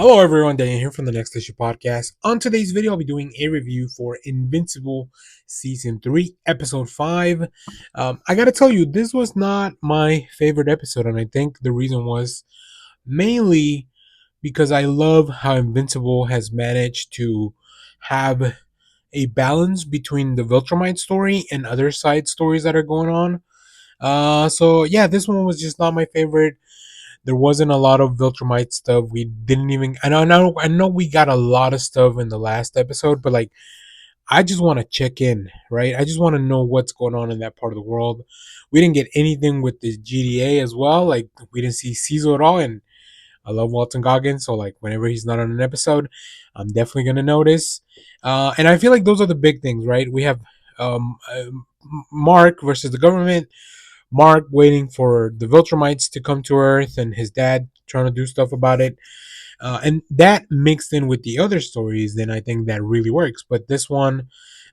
Hello everyone, Daniel here from the Next Issue Podcast. On today's video, I'll be doing a review for Invincible Season 3, Episode 5. I gotta tell you, this was not my favorite episode, and I think the reason was mainly because I love how Invincible has managed to have a balance between the Viltrumite story and other side stories that are going on. So yeah, this one was just not my favorite. There wasn't a lot of Viltrumite stuff. We didn't even. I know we got a lot of stuff in the last episode, but like, I just want to check in, right? I just want to know what's going on in that part of the world. We didn't get anything with the GDA as well. Like, we didn't see Caesar at all, and I love Walton Goggins, so like, whenever he's not on an episode, I'm definitely gonna notice. And I feel like those are the big things, right? We have Mark versus the government. Mark waiting for the Viltrumites to come to Earth, and his dad trying to do stuff about it. And that mixed in with the other stories, then I think that really works. But this one,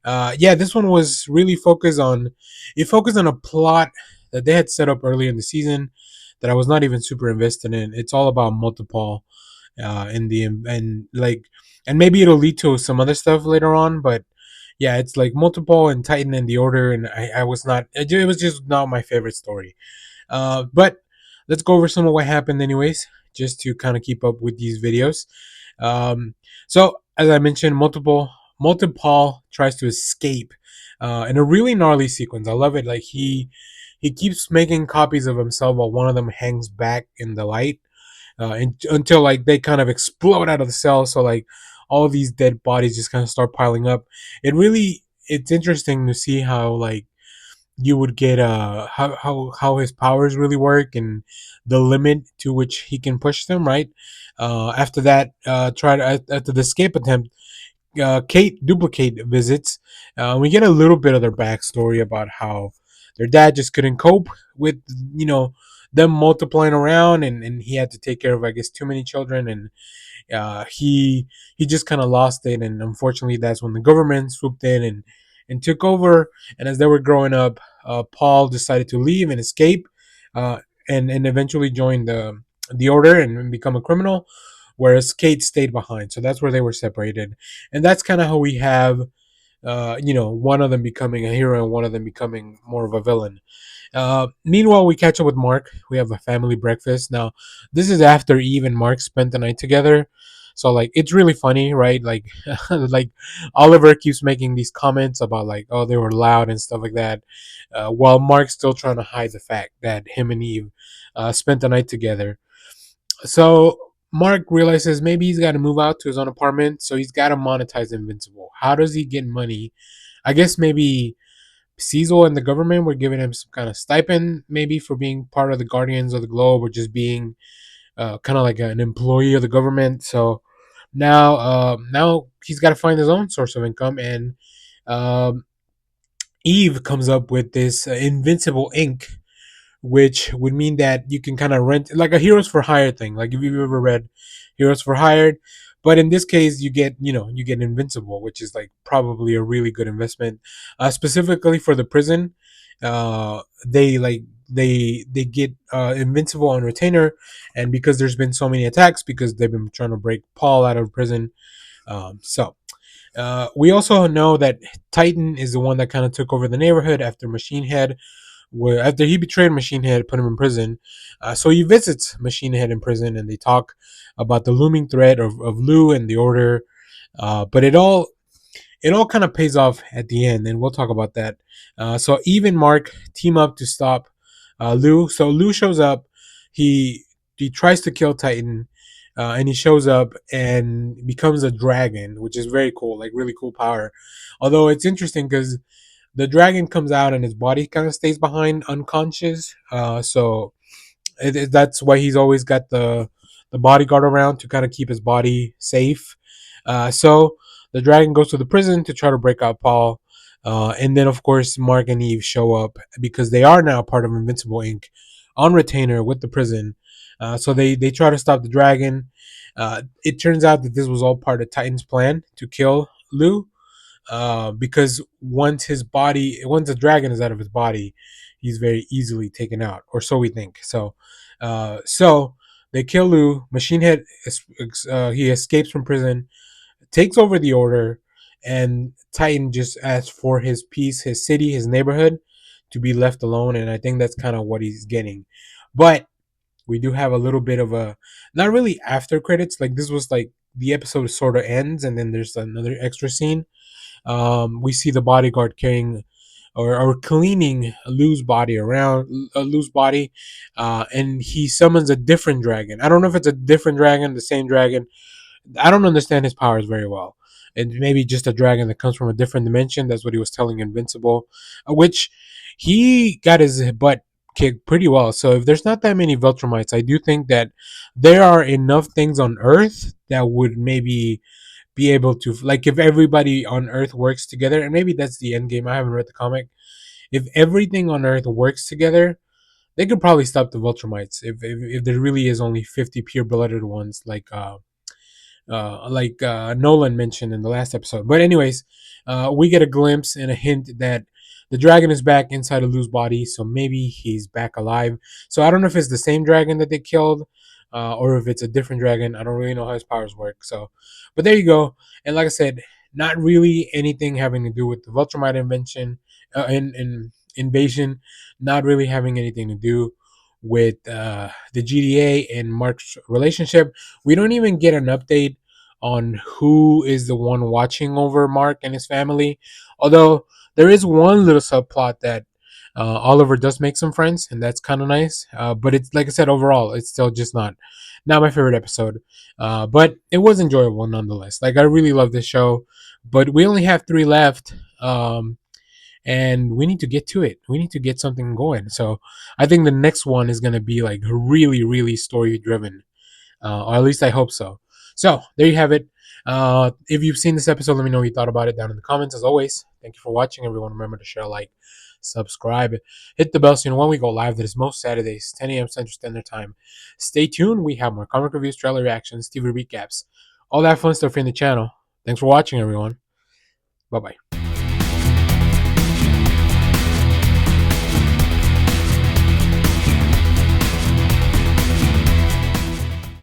yeah, this one was really focused on a plot that they had set up early in the season that I was not even super invested in. It's all about multiple, in the and like, and maybe it'll lead to some other stuff later on, but yeah, it's like multiple and Titan and the Order, and I was not. It was just not my favorite story. But let's go over some of what happened, anyways, just to kind of keep up with these videos. So as I mentioned, multiple tries to escape in a really gnarly sequence. I love it. Like he keeps making copies of himself while one of them hangs back in the light, until like they kind of explode out of the cell. So like all of these dead bodies just kind of start piling up. It's interesting to see how like you would get how his powers really work and the limit to which he can push them, right? After that, after the escape attempt, Kate duplicate visits. We get a little bit of their backstory about how their dad just couldn't cope with, you know, them multiplying around, and he had to take care of, I guess, too many children, and he just kind of lost it, and unfortunately, that's when the government swooped in and took over. And as they were growing up, Paul decided to leave and escape, uh, and eventually join the order and become a criminal, whereas Kate stayed behind. So that's where they were separated, and that's kind of how we have. One of them becoming a hero and one of them becoming more of a villain. Meanwhile, we catch up with Mark. We have a family breakfast. Now, this is after Eve and Mark spent the night together. So like it's really funny, right? Like like Oliver keeps making these comments about like, oh, they were loud and stuff like that, while Mark's still trying to hide the fact that him and Eve spent the night together. So Mark realizes maybe he's got to move out to his own apartment, so he's got to monetize Invincible. How does he get money? I guess maybe Cecil and the government were giving him some kind of stipend, maybe for being part of the Guardians of the Globe or just being kind of like an employee of the government. So now he's got to find his own source of income, and um, Eve comes up with this Invincible Ink, which would mean that you can kind of rent like a Heroes for Hire thing. Like if you've ever read Heroes for Hired, but in this case, you get Invincible, which is like probably a really good investment, specifically for the prison. They get Invincible on retainer, and because there's been so many attacks, because they've been trying to break Paul out of prison. We also know that Titan is the one that kind of took over the neighborhood after Machine Head, where after he betrayed Machine Head, put him in prison. So he visits Machine Head in prison, and they talk about the looming threat of Lou and the Order. But it all kind of pays off at the end, and we'll talk about that. So Eve and Mark team up to stop Lou. So Lou shows up. He tries to kill Titan, and he shows up and becomes a dragon, which is very cool, like really cool power. Although it's interesting because the dragon comes out and his body kind of stays behind unconscious. So that's why he's always got the bodyguard around to kind of keep his body safe. So the dragon goes to the prison to try to break out Paul. And then, of course, Mark and Eve show up because they are now part of Invincible Inc. on retainer with the prison. So they try to stop the dragon. It turns out that this was all part of Titan's plan to kill Lou, because once the dragon is out of his body, he's very easily taken out, or so we think. So They kill Lou. Machine Head, he escapes from prison, takes over the order, and Titan just asks for his peace, his city, his neighborhood to be left alone. And I think that's kind of what he's getting. But we do have a little bit of a, not really after credits. Like this was like the episode sort of ends, and then there's another extra scene. We see the bodyguard carrying or cleaning Lou's body around Lou's body, and he summons a different dragon. I don't know if it's a different dragon, the same dragon. I don't understand his powers very well. And maybe just a dragon that comes from a different dimension. That's what he was telling Invincible, which he got his butt kicked pretty well. So if there's not that many Viltrumites, I do think that there are enough things on Earth that would maybe be able to, like, if everybody on Earth works together, and maybe that's the end game. I haven't read the comic. If everything on Earth works together, they could probably stop the Viltrumites. If there really is only 50 pure-blooded ones, like Nolan mentioned in the last episode. But anyways, we get a glimpse and a hint that the dragon is back inside of Lou's body, so maybe he's back alive. So I don't know if it's the same dragon that they killed, or if it's a different dragon. I don't really know how his powers work. So, but there you go. And like I said, not really anything having to do with the Viltrumite invention, in invasion. Not really having anything to do with the GDA and Mark's relationship. We don't even get an update on who is the one watching over Mark and his family. Although there is one little subplot that Oliver does make some friends, and that's kind of nice. But it's like I said, overall, it's still just not my favorite episode. But it was enjoyable nonetheless. Like I really love this show, but we only have three left. And we need to get to it. We need to get something going. So I think the next one is gonna be like really, really story driven, or at least I hope so. So there you have it. If you've seen this episode, let me know what you thought about it down in the comments. As always, thank you for watching. Everyone, remember to share, like, subscribe, hit the bell so you know when we go live. That is most Saturdays, 10 a.m. Central Standard Time. Stay tuned. We have more comic reviews, trailer reactions, TV recaps, all that fun stuff in the channel. Thanks for watching, everyone. Bye bye.